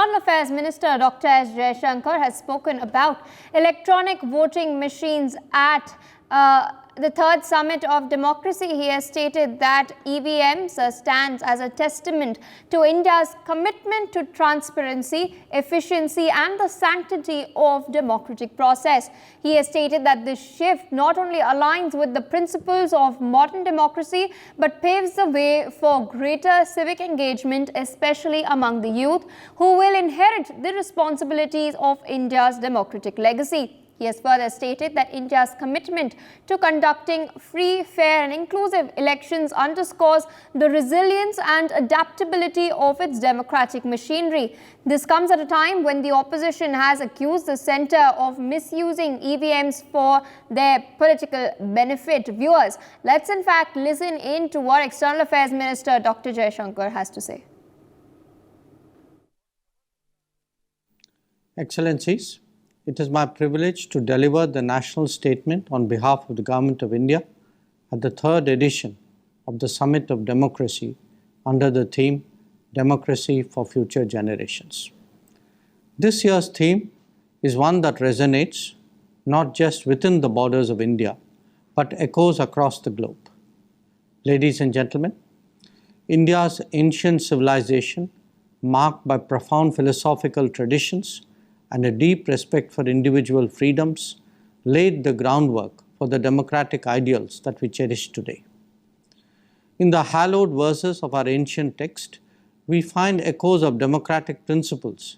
External Affairs Minister Dr. Jaishankar has spoken about electronic voting machines at the third summit of democracy. He has stated that EVMs stands as a testament to India's commitment to transparency, efficiency and the sanctity of democratic process. He has stated that this shift not only aligns with the principles of modern democracy but paves the way for greater civic engagement, especially among the youth who will inherit the responsibilities of India's democratic legacy. He has further stated that India's commitment to conducting free, fair and inclusive elections underscores the resilience and adaptability of its democratic machinery. This comes at a time when the opposition has accused the centre of misusing EVMs for their political benefit. Viewers, let's in fact listen in to what External Affairs Minister Dr. Jaishankar has to say. Excellencies, it is my privilege to deliver the national statement on behalf of the Government of India at the third edition of the Summit of Democracy under the theme Democracy for Future Generations. This year's theme is one that resonates not just within the borders of India but echoes across the globe. Ladies and gentlemen, India's ancient civilization, marked by profound philosophical traditions and a deep respect for individual freedoms, laid the groundwork for the democratic ideals that we cherish today. In the hallowed verses of our ancient text, we find echoes of democratic principles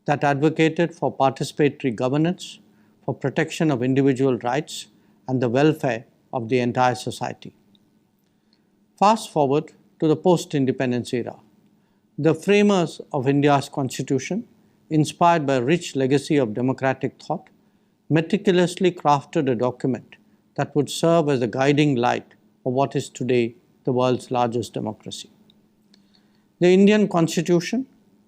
that advocated for participatory governance, for protection of individual rights, and the welfare of the entire society. Fast forward to the post-independence era. The framers of India's constitution, inspired by a rich legacy of democratic thought, meticulously crafted a document that would serve as a guiding light of what is today the world's largest democracy. The Indian Constitution,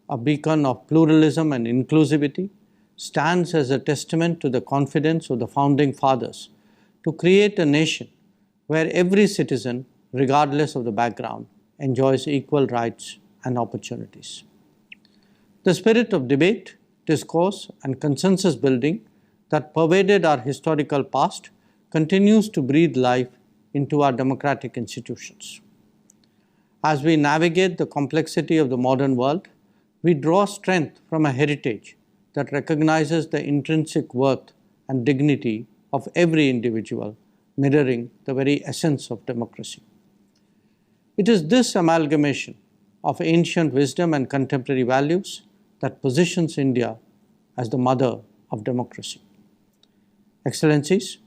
a beacon of pluralism and inclusivity, stands as a testament to the confidence of the founding fathers to create a nation where every citizen, regardless of the background, enjoys equal rights and opportunities. The spirit of debate, discourse and consensus building that pervaded our historical past continues to breathe life into our democratic institutions. As we navigate the complexity of the modern world, we draw strength from a heritage that recognizes the intrinsic worth and dignity of every individual, mirroring the very essence of democracy. It is this amalgamation of ancient wisdom and contemporary values that positions India as the mother of democracy. Excellencies,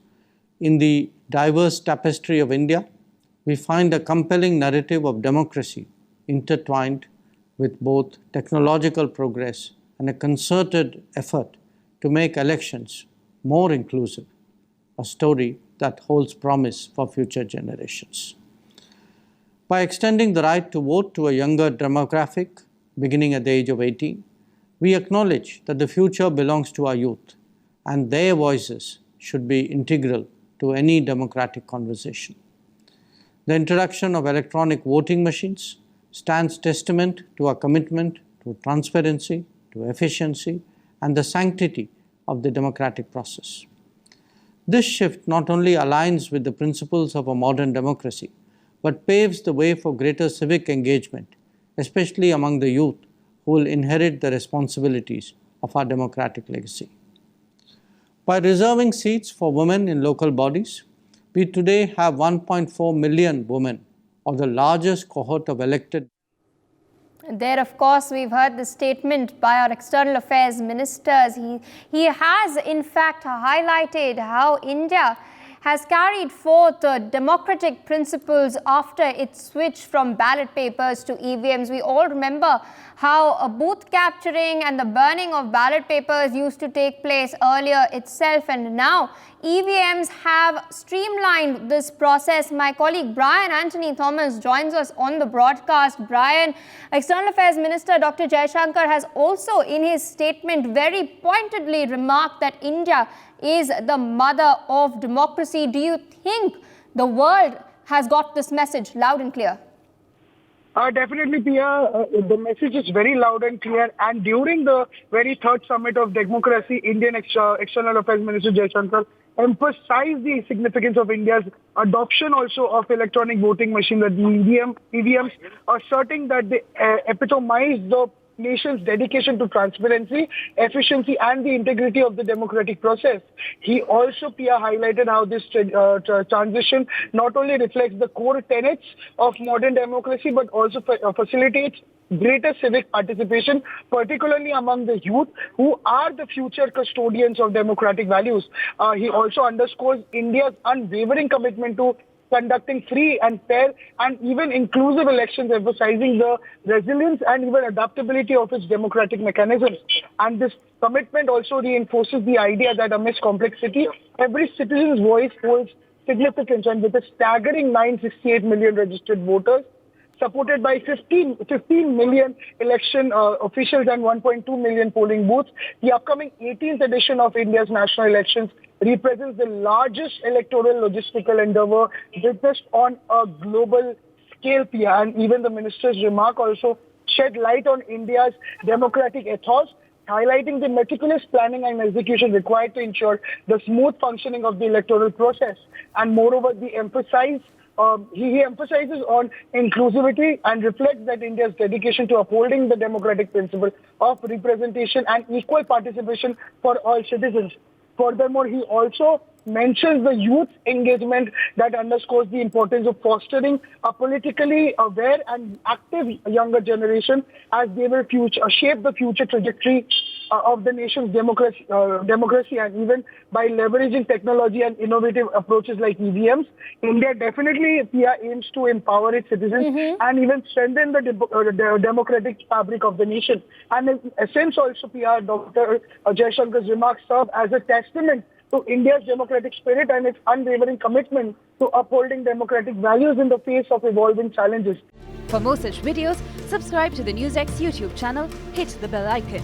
in the diverse tapestry of India, we find a compelling narrative of democracy intertwined with both technological progress and a concerted effort to make elections more inclusive, a story that holds promise for future generations. By extending the right to vote to a younger demographic beginning at the age of 18, we acknowledge that the future belongs to our youth and their voices should be integral to any democratic conversation. The introduction of electronic voting machines stands testament to our commitment to transparency, to efficiency, and the sanctity of the democratic process. This shift not only aligns with the principles of a modern democracy, but paves the way for greater civic engagement, especially among the youth who will inherit the responsibilities of our democratic legacy. By reserving seats for women in local bodies, we today have 1.4 million women, or the largest cohort of elected. There, of course, we've heard the statement by our External Affairs ministers. He has, in fact, highlighted how India has carried forth democratic principles after its switch from ballot papers to EVMs. We all remember how booth capturing and the burning of ballot papers used to take place earlier itself, and now EVMs have streamlined this process. My colleague Brian Anthony Thomas joins us on the broadcast. Brian, External Affairs Minister Dr. Jaishankar has also in his statement very pointedly remarked that India is the mother of democracy. Do you think the world has got this message loud and clear? Definitely, Pia. The message is very loud and clear. And during the very third summit of democracy, Indian External Affairs Minister Jaishankar emphasized the significance of India's adoption also of electronic voting machines, the EVMs, asserting that they epitomize the nation's dedication to transparency, efficiency, and the integrity of the democratic process. He also, Pia, highlighted how this transition not only reflects the core tenets of modern democracy, but also facilitates greater civic participation, particularly among the youth, who are the future custodians of democratic values. He also underscores India's unwavering commitment to conducting free and fair and even inclusive elections, emphasizing the resilience and even adaptability of its democratic mechanisms. And this commitment also reinforces the idea that amidst complexity, every citizen's voice holds significance. And with a staggering 968 million registered voters, supported by 15 million election officials and 1.2 million polling booths, the upcoming 18th edition of India's national elections represents the largest electoral logistical endeavor witnessed on a global scale, Pia. And even the minister's remark also shed light on India's democratic ethos, highlighting the meticulous planning and execution required to ensure the smooth functioning of the electoral process. And moreover, he emphasizes on inclusivity and reflects that India's dedication to upholding the democratic principle of representation and equal participation for all citizens. Furthermore, he also mentions the youth engagement that underscores the importance of fostering a politically aware and active younger generation as they will shape the future trajectory of the nation's democracy, and even by leveraging technology and innovative approaches like EVMs, India definitely aims to empower its citizens and even strengthen the democratic fabric of the nation. And in essence also, Dr. Jaishankar's remarks serve as a testament to India's democratic spirit and its unwavering commitment to upholding democratic values in the face of evolving challenges. For more such videos, subscribe to the NewsX YouTube channel, hit the bell icon.